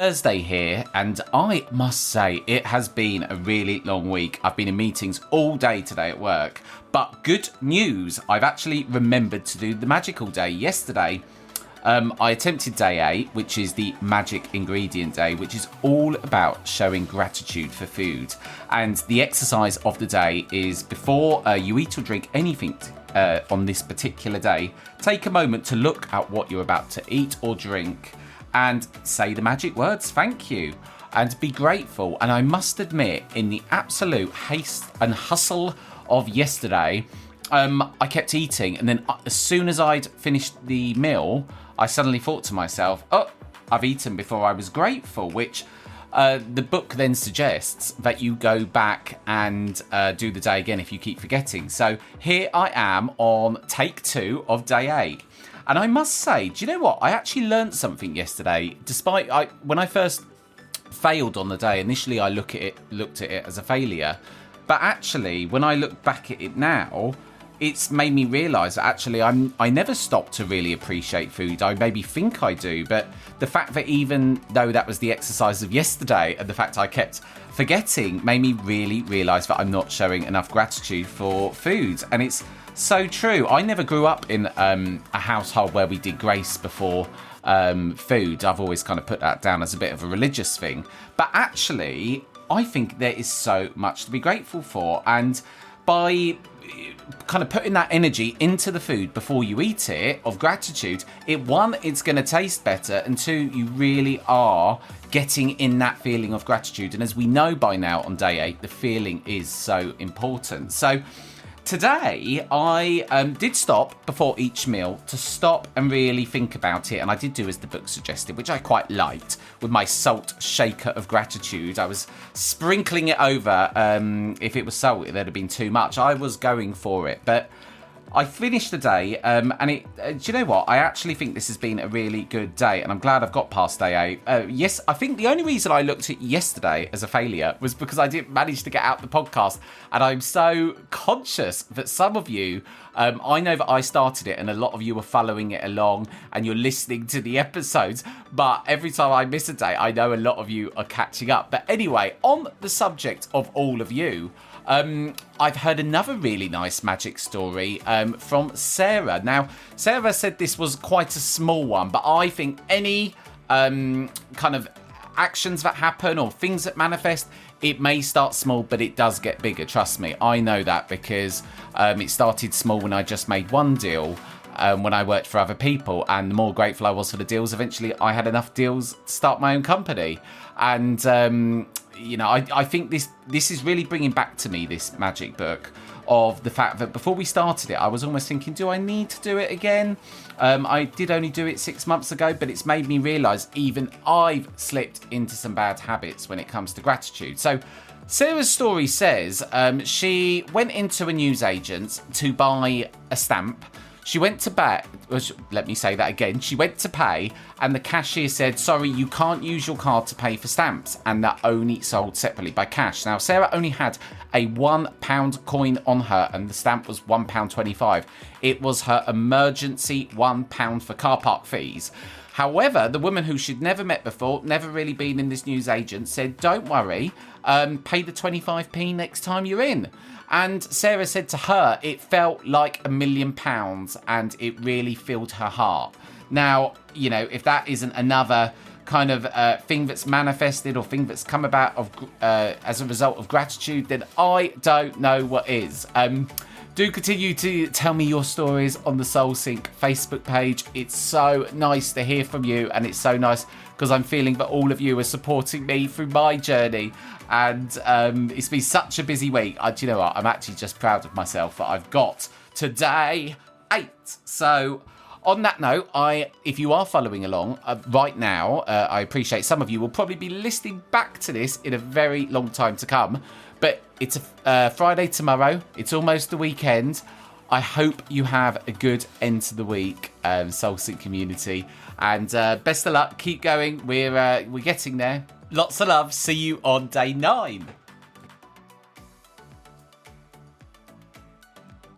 Thursday here, and I must say it has been a really long week. I've been in meetings all day today at work, but good news, I've actually remembered to do the magical day yesterday. I attempted day 8, which is the magic ingredient day, which is all about showing gratitude for food. And the exercise of the day is before you eat or drink anything on this particular day, take a moment to look at what you're about to eat or drink and say the magic words, thank you, and be grateful. And I must admit, in the absolute haste and hustle of yesterday, I kept eating, and then as soon as I'd finished the meal, I suddenly thought to myself, oh, I've eaten before I was grateful, which the book then suggests that you go back and do the day again if you keep forgetting. So here I am on take 2 of day 8. And I must say, do you know what? I actually learned something yesterday. Despite when I first failed on the day, initially I looked at it as a failure. But actually, when I look back at it now, it's made me realise that actually I never stop to really appreciate food. I maybe think I do, but the fact that even though that was the exercise of yesterday, and the fact I kept forgetting made me really realise that I'm not showing enough gratitude for food. And it's so true. I never grew up in a household where we did grace before food. I've always kind of put that down as a bit of a religious thing. But actually, I think there is so much to be grateful for. And by kind of putting that energy into the food before you eat it, of gratitude, it's going to taste better, and 2, you really are getting in that feeling of gratitude. And as we know by now on day 8, the feeling is so important. So today, I did stop before each meal to stop and really think about it. And I did do as the book suggested, which I quite liked, with my salt shaker of gratitude. I was sprinkling it over. If it was salt, it would have been too much. I was going for it. But I finished the day, and do you know what? I actually think this has been a really good day, and I'm glad I've got past day 8. Yes, I think the only reason I looked at yesterday as a failure was because I didn't manage to get out the podcast, and I'm so conscious that some of you, I know that I started it, and a lot of you are following it along, and you're listening to the episodes, but every time I miss a day, I know a lot of you are catching up. But anyway, on the subject of all of you, I've heard another really nice magic story from Sarah. Now, Sarah said this was quite a small one, but I think any kind of actions that happen or things that manifest, it may start small, but it does get bigger. Trust me, I know that because it started small when I just made one deal. When I worked for other people, and the more grateful I was for the deals, eventually I had enough deals to start my own company. And I think this is really bringing back to me this magic book of the fact that before we started it, I was almost thinking, do I need to do it again? I did only do it 6 months ago, but it's made me realise even I've slipped into some bad habits when it comes to gratitude. So Sarah's story says she went into a newsagent to buy a stamp. She went to pay. Let me say that again. She went to pay, and the cashier said, sorry, you can't use your card to pay for stamps, and they're only sold separately by cash. Now, Sarah only had a £1 coin on her, and the stamp was £1.25. It was her emergency £1 for car park fees. However, the woman who she'd never met before, never really been in this newsagent, said, don't worry, pay the 25p next time you're in. And Sarah said to her, it felt like £1 million, and it really filled her heart. Now, if that isn't another kind of thing that's manifested or thing that's come about as a result of gratitude, then I don't know what is. Do continue to tell me your stories on the Soul Sync Facebook page. It's so nice to hear from you, and it's so nice because I'm feeling that all of you are supporting me through my journey. And it's been such a busy week. Do you know what? I'm actually just proud of myself that I've got to day 8. So on that note, if you are following along right now, I appreciate some of you will probably be listening back to this in a very long time to come. But it's a Friday tomorrow. It's almost the weekend. I hope you have a good end to the week, Soul Sync community. And best of luck. Keep going. We're getting there. Lots of love. See you on day 9.